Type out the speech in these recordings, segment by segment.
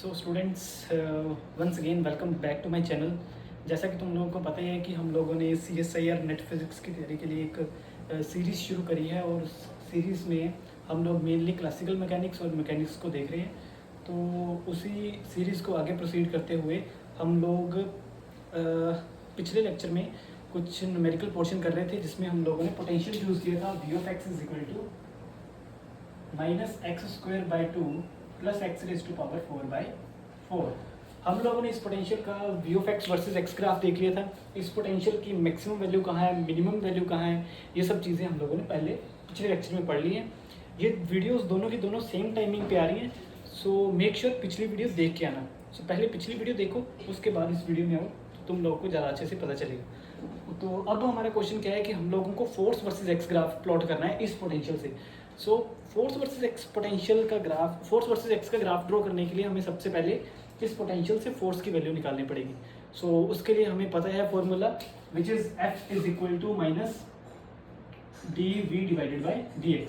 So students, once again welcome back to my channel. जैसा कि तुम लोगों को पता ही है कि हम लोगों ने CSIR नेट फिज़िक्स की तैयारी के लिए एक सीरीज़ शुरू करी है और सीरीज़ में हम लोग मेनली क्लासिकल मैकेनिक्स और मैकेनिक्स को देख रहे हैं। तो उसी सीरीज़ को आगे प्रोसीड करते हुए हम लोग पिछले लेक्चर में कुछ न्यूमेरिकल पोर्शन कर रहे थे जिसमें हम लोगों ने पोटेंशियल यूज़ किया था v of x is equal to -x²/2 plus X raise to power 4/4। हम लोगों ने इस पोटेंशियल का v of x versus x graph देख लिया था। इस पोटेंशियल की मैक्सिमम वैल्यू कहाँ है, मिनिमम वैल्यू कहाँ है, ये सब चीज़ें हम लोगों ने पहले पिछले लेक्चर में पढ़ ली हैं। ये वीडियोस दोनों की दोनों सेम टाइमिंग पे आ रही हैं, सो मेक श्योर पिछली वीडियो देख के आना। सो पहले पिछली वीडियो देखो, उसके बाद इस वीडियो में आओ तो तुम लोगों को ज़्यादा अच्छे से पता चलेगा। तो अब हमारा क्वेश्चन क्या है कि हम लोगों को force versus x graph plot करना है इस पोटेंशियल से। So force versus x potential का ग्राफ, फोर्स वर्सेस एक्स का ग्राफ ड्रॉ करने के लिए हमें सबसे पहले इस पोटेंशियल से फोर्स की वैल्यू निकालनी पड़ेगी। सो उसके लिए हमें पता है formula which is F is equal to minus dv divided by dx।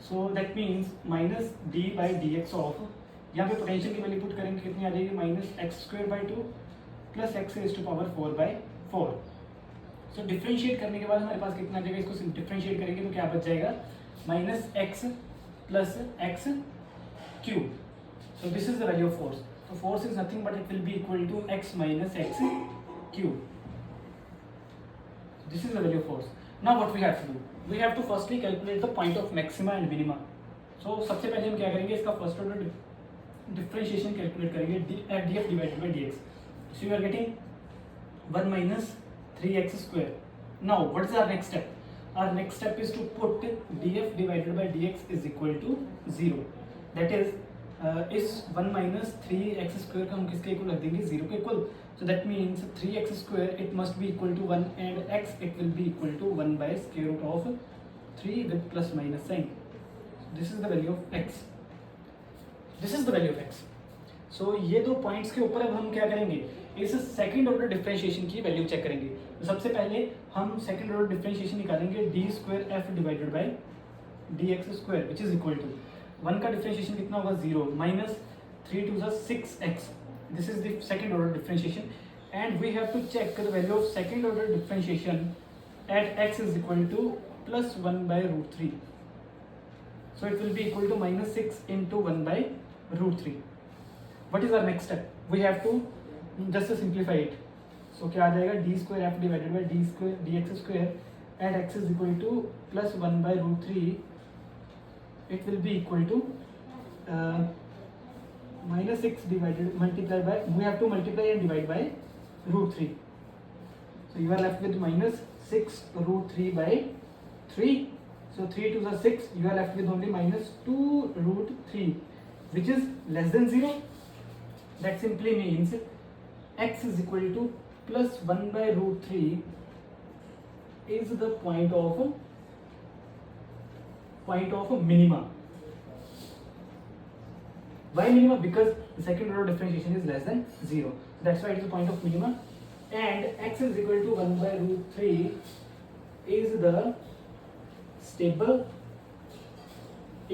So that means minus d by D X of, यहाँ पे पोटेंशियल की वैल्यू पुट करेंगे कितनी आ जाएगी, -x²/2 plus X raise to power 4/4। So differentiate करने के बाद हमारे पास कितना आ जाएगा, इसको डिफ्रेंशिएट करेंगे तो क्या बच जाएगा, -x plus x cube. So this is the value of force. तो force is nothing but it will be equal to x minus x cube. This is the value of force. Now what we have to do, we have to firstly calculate the point of maxima and minima. So सबसे पहले हम क्या करेंगे, इसका first order differentiation calculate करेंगे at df divided by dx। So you are getting 1 minus 3x²। Now what is our next step, our next step is to put df divided by dx is equal to 0। that is इस 1 minus 3x² का हम किसके equal रख देंगे, 0 के equal. so that means 3x² it must be equal to 1 and x it will be equal to 1 by square root of 3 with plus minus sign। this is the value of x, this is the value of x। so ये दो points के ऊपर अब हम क्या करेंगे, इस second order differentiation की वैल्यू चेक करेंगे। तो सबसे पहले हम सेकंड ऑर्डर डिफरेंशिएशन निकालेंगे d² divided by dx² which is equal to 1 का डिफरेंशिएशन कितना होगा, 0 minus 3 to 6x। This is the second order differentiation and we have to check the value of second order differentiation at x is equal to plus 1/√3। So it will be equal to -6 into 1/√3। What is our next step? We have to just simplify it। So क्या आ जाएगा, d² divided by dx² at x is equal to plus 1/√3। It will be equal to -6 divided multiply by, we have to multiply and divide by √3। So you are left with -6√3/3। So 3 to the 6, you are left with only -2√3 which is less than 0। That simply means x is equal to plus 1/√3 is the point of minima। Why minima? Because the second order differentiation is less than 0, that's why it is the point of minima। and x is equal to 1/√3 is the stable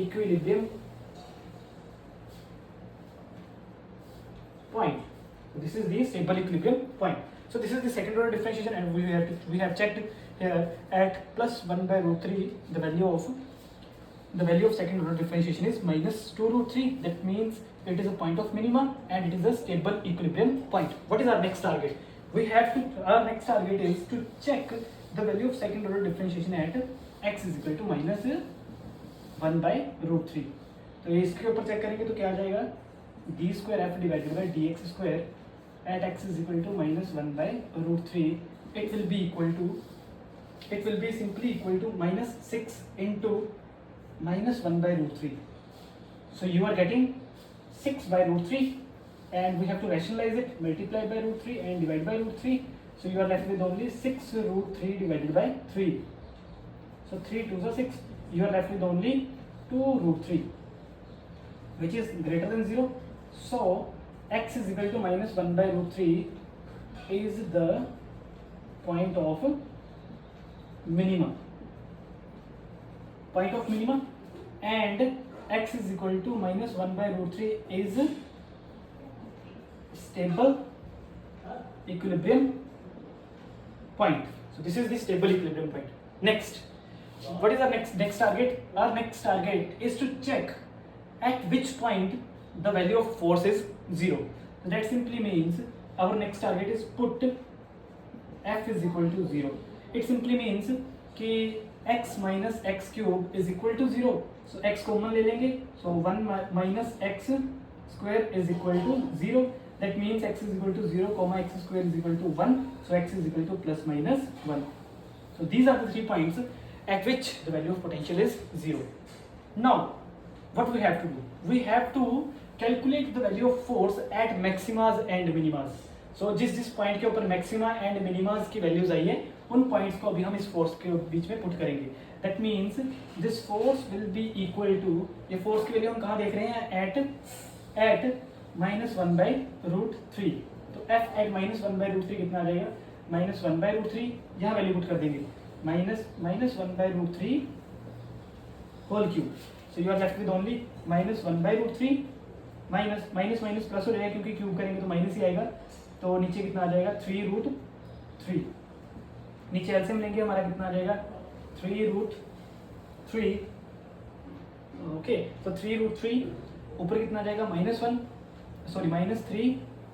equilibrium point। So this is the stable equilibrium point। So this is the second order differentiation and we have checked here at plus 1/√3 the value of second order differentiation is -2√3। that means it is a point of minima and it is a stable equilibrium point। what is our next target, our next target is to check the value of second order differentiation at x is equal to -1/√3। तो इसके ऊपर check करेंगे तो क्या आ जाएगा, d² divided by dx² at x is equal to -1/√3। it will be simply equal to -6 into -1/√3। so you are getting 6/√3 and we have to rationalize it, multiply by √3 and divide by √3। so you are left with only 6√3 divided by 3। so 3 to the 6, you are left with only 2√3 which is greater than 0। so x is equal to -1/√3 is the point of minima, and x is equal to -1/√3 is stable equilibrium point. So this is the stable equilibrium point. Next, what is our next target? Our next target is to check at which point the value of force is 0. So that simply means our next target is put f is equal to 0. It simply means कि x minus x cube is equal to 0. So x common ले लेंगे. So 1 minus x square is equal to 0. That means x is equal to 0, comma x square is equal to 1. So x is equal to plus minus 1. So these are the 3 points at which the value of potential is 0. Now, what we have to do? We have to calculate the value of force at maximas and minimas. So जिस point के ऊपर maxima and मिनिमास की values आई है उन points को अभी हम इस फोर्स के बीच में पुट करेंगे. That means this force will be equal to, ये फोर्स की वैल्यू हम कहाँ देख रहे हैं? एट -1/√3. तो f एट -1/√3 कितना आ जाएगा? -1/√3. यहाँ वैल्यू पुट कर देंगे -1/√3 whole cube. So you are left with only -1/√3 minus plus हो जाएगा क्योंकि क्यूब करेंगे तो माइनस ही आएगा. तो नीचे कितना आ जाएगा? 3√3. नीचे एलसीएम लेंगे हमारा कितना आ जाएगा? 3√3. ओके, तो 3√3 ऊपर कितना आ जाएगा? -3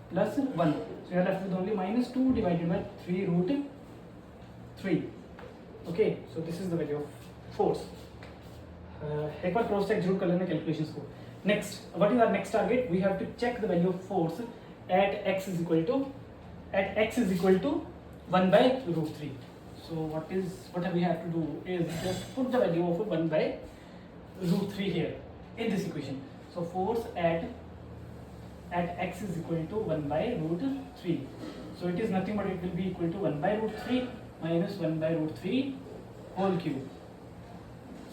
plus 1. So you are left with only -2 divided by 3√3. Okay, so this is the value of force. एक बार क्रॉस चेक जरूर कर लेना कैलकुलेशंस को. Next, what is our next target? We have to check the value of force at x is equal to 1/√3. So what we have to do is just put the value of 1/√3 here in this equation. So force at x is equal to 1/√3. So it is nothing but it will be equal to 1/√3 minus 1/√3 whole cube.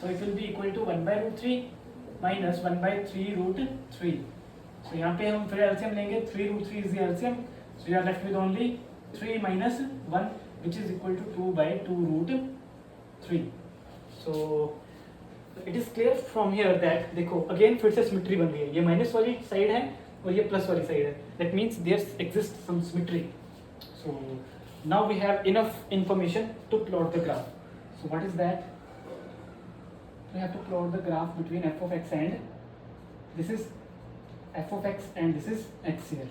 So it will be equal to 1/√3 minus 1/3√3. So यहाँ पे हम फिर LCM लेंगे. 3√3 is the LCM. So you are left with only 3 minus 1 which is equal to 2/2√3. So it is clear from here that देखो again फिर से symmetry बन रही है. ये माइनस वाली साइड है और ये प्लस वाली साइड है. That means there exists some symmetry. So now we have enough information to plot the graph. So what is that? We have to plot the graph between f of x and this is f of x and this is x here.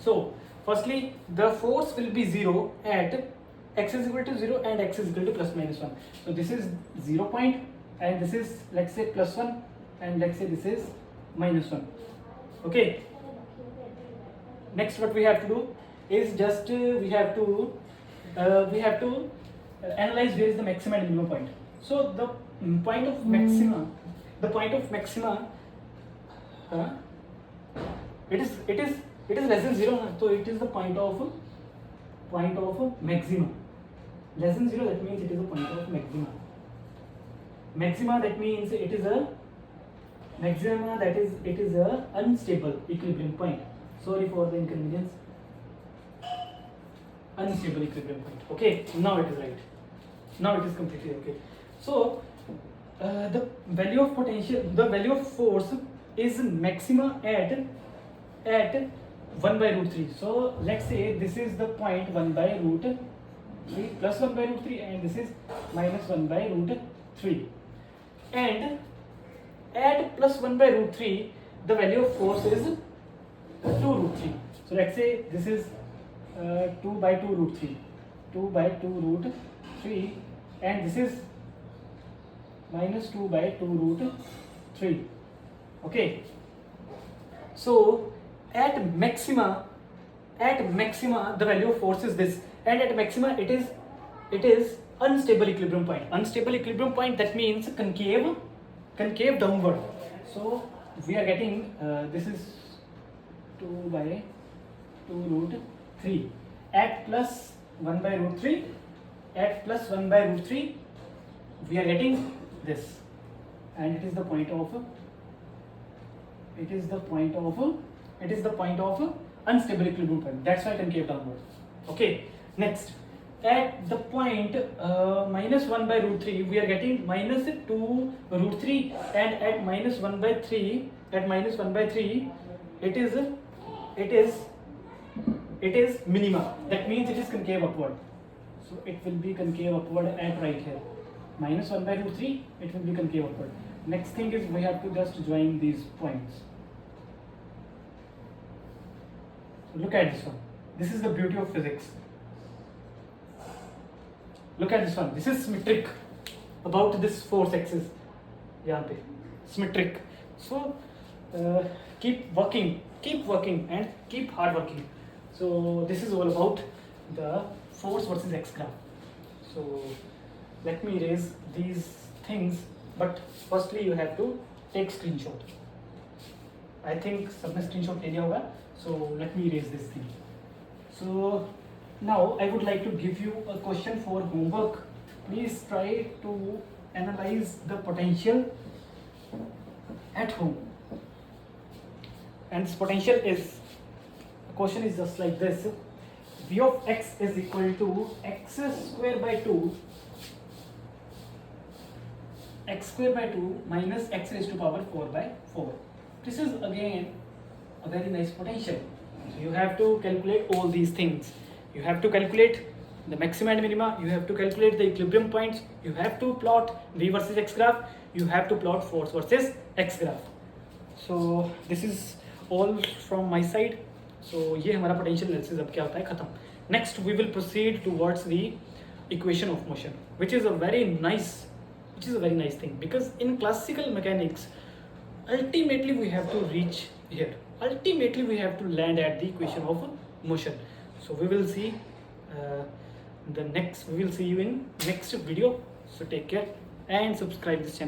So firstly the force will be 0 at x is equal to 0 and x is equal to plus minus 1. So this is 0 point and this is, let's say, plus 1 and let's say this is minus 1. Okay, next what we have to do is just we have to analyze where is the maximum and minimum point. So the point of maxima it is less than 0 na? So it is the point of maxima. Less than 0, that means it is the point of maxima. Maxima, that means it is a maxima, that is it is a unstable equilibrium point. Sorry for the inconvenience. Unstable equilibrium point. Okay, now it is right. Now it is completely okay. So the value of potential, the value of force is maxima at 1/√3. So let's say this is the point 1/√3 plus 1/√3 and this is minus 1/√3. And at plus 1/√3 the value of force is 2√3. So let's say this is 2/2√3 and this is minus 2/2√3. Okay, so at maxima the value of force is this, and at maxima it is unstable equilibrium point. Unstable equilibrium point, that means concave downward. So we are getting this is 2/2√3 at plus 1/√3. At plus 1/√3 we are getting this, and it is the point of unstable equilibrium point. That's why concave downward. Okay, next, at the point minus 1/√3 we are getting minus 2√3, and at minus 1/3 it is it is minima. That means it is concave upward. So it will be concave upward at right here. Minus 1 by root 3, it will be concave upward. Next thing is we have to just join these points. So look at this one. This is the beauty of physics. Look at this one. This is symmetric about this force axis. यहाँ पे symmetric. So keep working and keep hard working. So this is all about the force versus x graph. So let me erase these things, but firstly you have to take screenshot. I think सबने screenshot ले लिया होगा. So let me erase this thing. So now I would like to give you a question for homework. Please try to analyze the potential at home. And this potential is, the question is just like this. V of x is equal to x square by 2 minus x raised to power 4 by 4. This is again a very nice potential. So you have to calculate all these things. You have to calculate the maxima and minima, you have to calculate the equilibrium points, you have to plot v versus x graph, you have to plot force versus x graph. So this is all from my side. So ये हमारा potential analysis अब क्या होता है खत्म. Next we will proceed towards the equation of motion, which is a very nice thing, because in classical mechanics ultimately we have to reach here. Ultimately we have to land at the equation of motion. So we will see we will see you in next video. So take care and subscribe this channel.